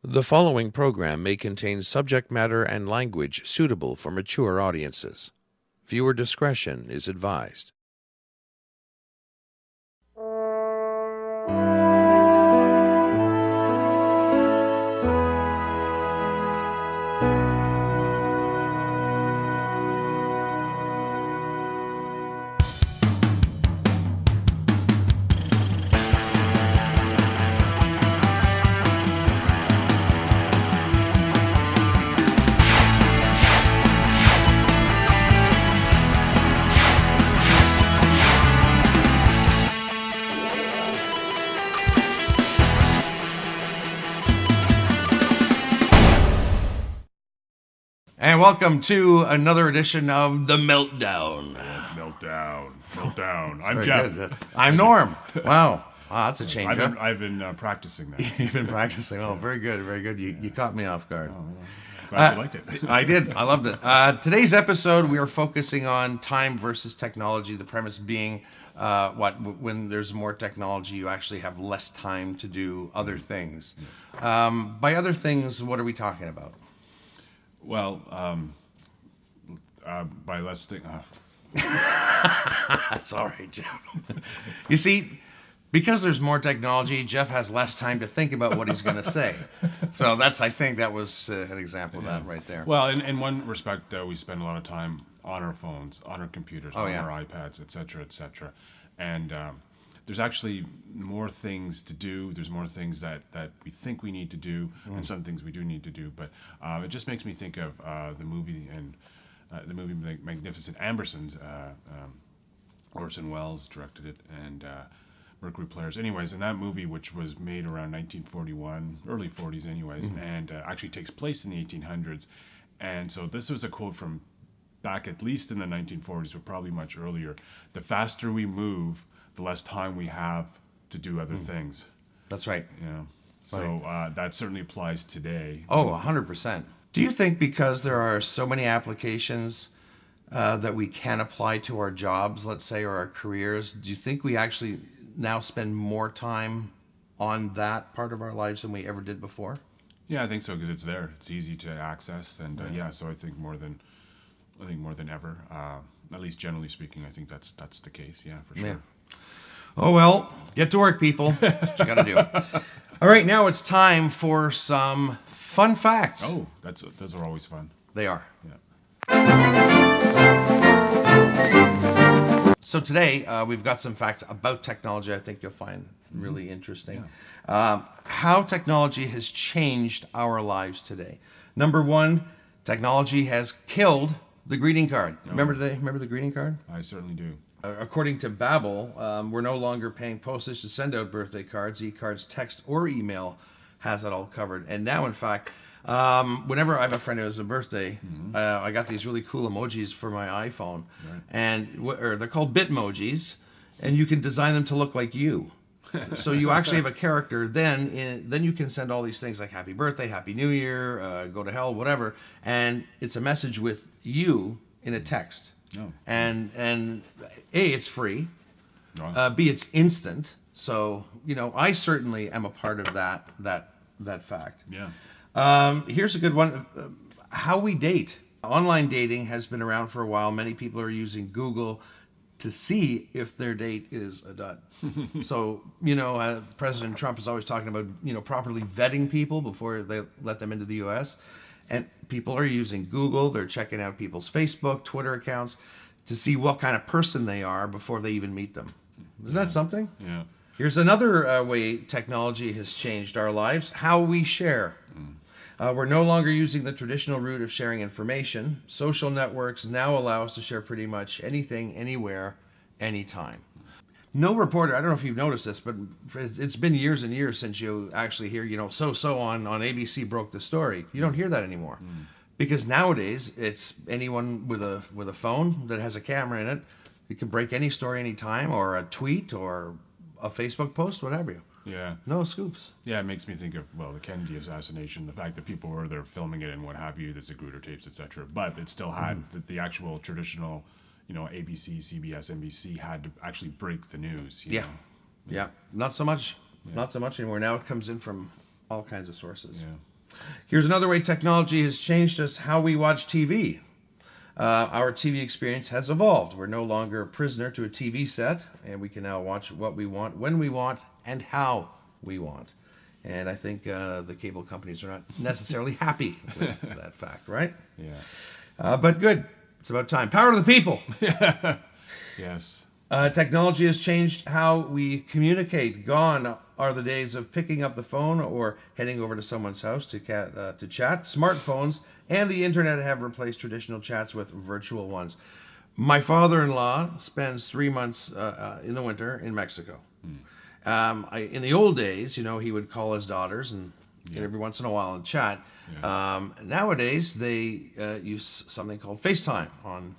The following program may contain subject matter and language suitable for mature audiences. Viewer discretion is advised. And welcome to another edition of The Meltdown. Meltdown. I'm Very Jeff. good. I'm Norm. Wow, that's a change up. I've been practicing that. You've been practicing. Oh, very good, very good. You caught me off guard. Glad you liked it. I did. I loved it. Today's episode, we are focusing on time versus technology. The premise being, when there's more technology, you actually have less time to do other things. By other things, what are we talking about? Well, by less thing. Sorry, Jeff. You see, because there's more technology, Jeff has less time to think about what he's going to say. So I think that was an example of that right there. Well, in one respect, we spend a lot of time on our phones, on our computers, on yeah. our iPads, etc., etc. And there's actually more things to do. There's more things that we think we need to do, and some things we do need to do. But it just makes me think of the movie Magnificent Ambersons. Orson Welles directed it, and Mercury Players. Anyways, in that movie, which was made around 1941, early 40s anyways, and actually takes place in the 1800s. And so this was a quote from back at least in the 1940s, but probably much earlier. The faster we move, the less time we have to do other things. That's right. Yeah. So that certainly applies today. Oh, 100%. Do you think because there are so many applications that we can apply to our jobs, let's say, or our careers, do you think we actually now spend more time on that part of our lives than we ever did before? Yeah, I think so, because it's there. It's easy to access, and so I think more than ever. At least generally speaking, I think that's the case. Yeah, for sure. Yeah. Oh, well, get to work, people. That's what you got to do. All right, now it's time for some fun facts. Oh, those are always fun. They are. Yeah. So today, we've got some facts about technology I think you'll find really interesting. Yeah. How technology has changed our lives today. Number one, technology has killed the greeting card. Remember the greeting card? I certainly do. According to Babbel, we're no longer paying postage to send out birthday cards. E-cards, text, or email has it all covered. And now, in fact, whenever I have a friend who has a birthday, I got these really cool emojis for my iPhone. Right. And they're called Bitmojis, and you can design them to look like you. So you actually have a character. Then you can send all these things like Happy Birthday, Happy New Year, Go to Hell, whatever. And it's a message with you in a text. Oh. And A, it's free. Wow. B, it's instant. So, I certainly am a part of that fact. Yeah. Here's a good one. How we date. Online dating has been around for a while. Many people are using Google to see if their date is a dud. So, President Trump is always talking about, properly vetting people before they let them into the U.S., and people are using Google. They're checking out people's Facebook, Twitter accounts to see what kind of person they are before they even meet them. Isn't that something? Yeah. Here's another way technology has changed our lives: how we share. We're no longer using the traditional route of sharing information. Social networks now allow us to share pretty much anything, anywhere, anytime. No reporter, I don't know if you've noticed this, but it's been years and years since you actually hear, so on ABC broke the story. You don't hear that anymore. Because nowadays, it's anyone with a phone that has a camera in it. You can break any story anytime, or a tweet, or a Facebook post, whatever. Yeah. No scoops. Yeah, it makes me think of, the Kennedy assassination, the fact that people were there filming it and what have you, the Zapruder tapes, etc. But it still had the actual traditional, ABC, CBS, NBC had to actually break the news. You know? Yeah. Not so much. Not so much anymore. Now it comes in from all kinds of sources. Yeah. Here's another way technology has changed us: how we watch TV. Our TV experience has evolved. We're no longer a prisoner to a TV set, and we can now watch what we want, when we want, and how we want. And I think the cable companies are not necessarily happy with that fact, right? Yeah. But good. It's about time. Power to the people. Yes. Technology has changed how we communicate. Gone are the days of picking up the phone or heading over to someone's house to chat. Smartphones and the internet have replaced traditional chats with virtual ones. My father-in-law spends 3 months in the winter in Mexico. In the old days, he would call his daughters and every once in a while and chat. Yeah. Nowadays, they use something called FaceTime on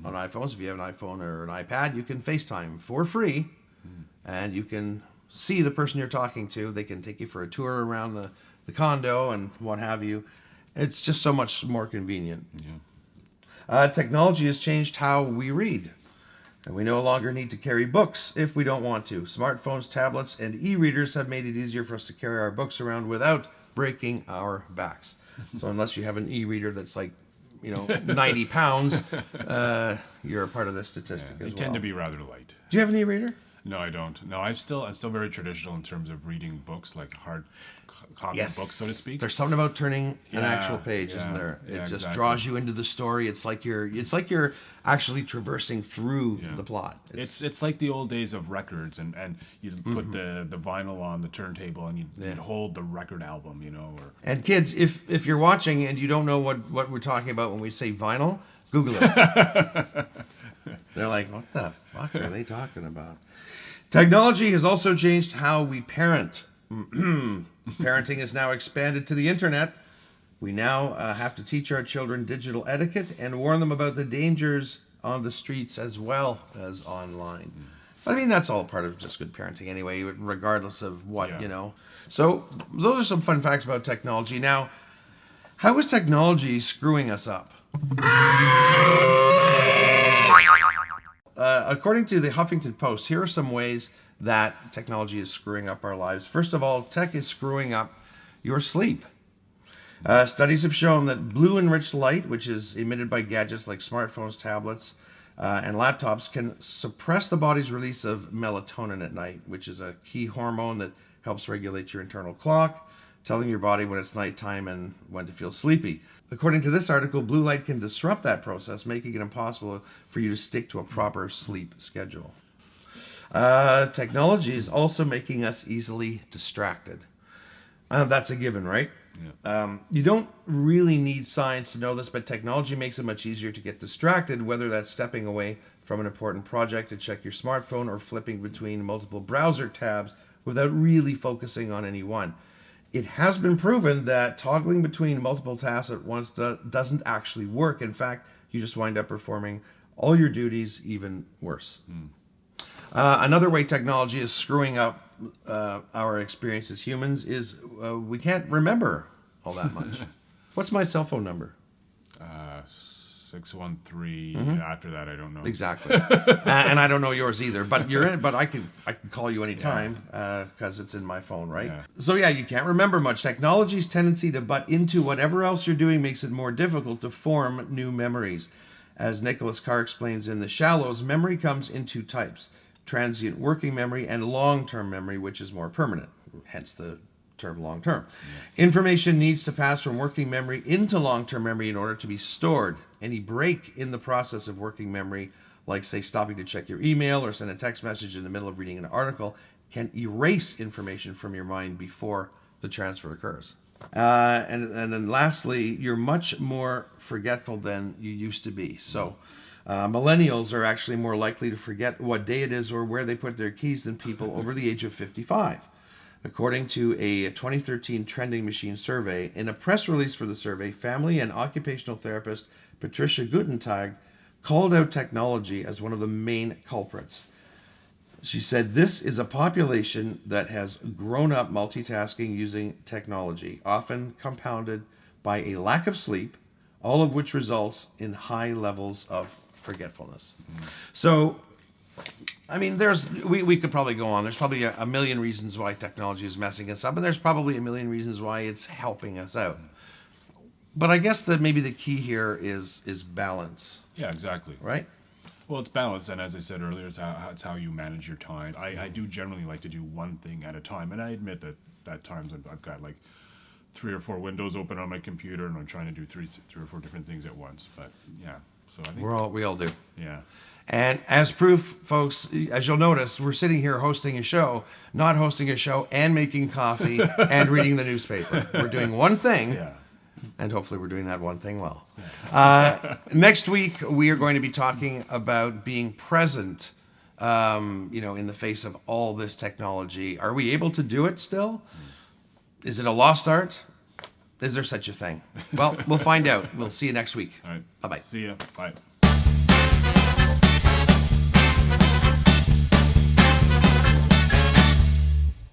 iPhones. If you have an iPhone or an iPad, you can FaceTime for free, and you can see the person you're talking to. They can take you for a tour around the condo and what have you. It's just so much more convenient. Yeah. Technology has changed how we read. And we no longer need to carry books if we don't want to. Smartphones, tablets, and e-readers have made it easier for us to carry our books around without breaking our backs. So unless you have an e-reader that's like, 90 pounds, you're a part of this statistic as well. They tend to be rather light. Do you have an e-reader? No, I don't. No, I'm still very traditional in terms of reading books, like hard copy books, so to speak. There's something about turning an actual page, isn't there? It just draws you into the story. It's like you're actually traversing through the plot. It's like the old days of records, and you put the vinyl on the turntable and you'd hold the record album, And kids, if you're watching and you don't know what we're talking about when we say vinyl, Google it. They're like, what the fuck are they talking about? Technology has also changed how we parent. Parenting is now expanded to the internet. We now have to teach our children digital etiquette and warn them about the dangers on the streets as well as online. But I mean, that's all part of just good parenting anyway, regardless of what, So those are some fun facts about technology. Now, how is technology screwing us up? According to the Huffington Post, here are some ways that technology is screwing up our lives. First of all, tech is screwing up your sleep. Studies have shown that blue-enriched light, which is emitted by gadgets like smartphones, tablets, and laptops, can suppress the body's release of melatonin at night, which is a key hormone that helps regulate your internal clock, telling your body when it's nighttime and when to feel sleepy. According to this article, blue light can disrupt that process, making it impossible for you to stick to a proper sleep schedule. Technology is also making us easily distracted. That's a given, right? Yeah. You don't really need science to know this, but technology makes it much easier to get distracted, whether that's stepping away from an important project to check your smartphone or flipping between multiple browser tabs without really focusing on any one. It has been proven that toggling between multiple tasks at once doesn't actually work. In fact, you just wind up performing all your duties even worse. Another way technology is screwing up our experience as humans is we can't remember all that much. What's my cell phone number? 613. After that, I don't know. Exactly. And I don't know yours either. But you're in. But I can call you anytime because it's in my phone, right? Yeah. So yeah, you can't remember much. Technology's tendency to butt into whatever else you're doing makes it more difficult to form new memories. As Nicholas Carr explains in The Shallows, memory comes in two types: transient working memory and long-term memory, which is more permanent. Hence the term long-term. Information needs to pass from working memory into long-term memory in order to be stored. Any break in the process of working memory, like say stopping to check your email or send a text message in the middle of reading an article, can erase information from your mind before the transfer occurs. And then lastly, you're much more forgetful than you used to be. So millennials are actually more likely to forget what day it is or where they put their keys than people over the age of 55. According to a 2013 Trending Machine survey, in a press release for the survey, family and occupational therapist Patricia Gutentag called out technology as one of the main culprits. She said, "This is a population that has grown up multitasking using technology, often compounded by a lack of sleep, all of which results in high levels of forgetfulness." So I mean, we could probably go on. There's probably a million reasons why technology is messing us up, and there's probably a million reasons why it's helping us out. But I guess that maybe the key here is balance, Yeah, exactly. right? Well, it's balance, and as I said earlier, it's how you manage your time. I do generally like to do one thing at a time, and I admit that at times I've got like 3 or 4 windows open on my computer, and I'm trying to do three or four different things at once. But yeah, so I think We all do. yeah. And as proof, folks, as you'll notice, we're sitting here hosting a show, not hosting a show and making coffee and reading the newspaper. We're doing one thing, Yeah. and hopefully we're doing that one thing well. Next week, we are going to be talking about being present, in the face of all this technology. Are we able to do it still? Is it a lost art? Is there such a thing? Well, we'll find out. We'll see you next week. All right. Bye-bye. See ya. Bye.